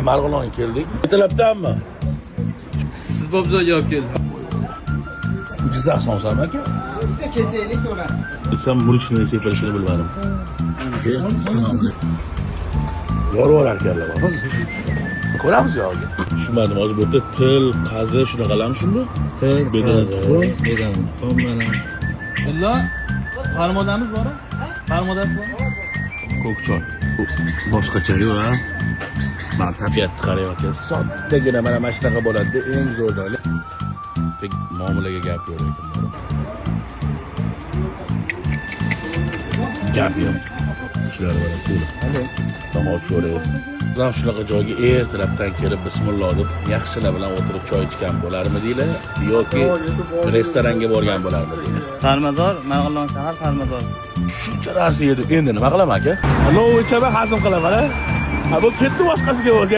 Marg'ilonga keldik. Ertalabdanmi? Siz bobjoyga olib keldi. Jizzax somsam aka. Bizda keseklik ko'rasiz. Sen murishni sepilishini bilmadim. Yorvorar ekanlar. Ko'ramiz yo'qmi? Tushunmadim, hozir bu yerda til, qazi shunaqalarmi shunda? Til, Bedani, bedani. Mana. Bulla farmodamiz bor-a? Farmodasi bor? ko'kchoy. Boshqacha-ku, ha. Mana tabiatni qarayotgan. Soddagina mana shunaqa bo'ladi, eng zo'r joyi. Muomalaga gap yo'q ekan. Gap yo'q. Shular bilan pul. Tomoq sho'rib. Ham shunaqa joyga ertalabdan kelib bismillah deb yaxshilar bilan o'tirib choy ichgan bo'larmi deylar yoki restoranga borgan bo'larmi deylar. Sarmazor, Marg'ilon shahar Sarmazor. Shuncha narsa yedim. Endi nima qilaman aka? Lo'v ichaman, hazm qilaman, ha. Ha bu ketdi boshqasiga o'zi.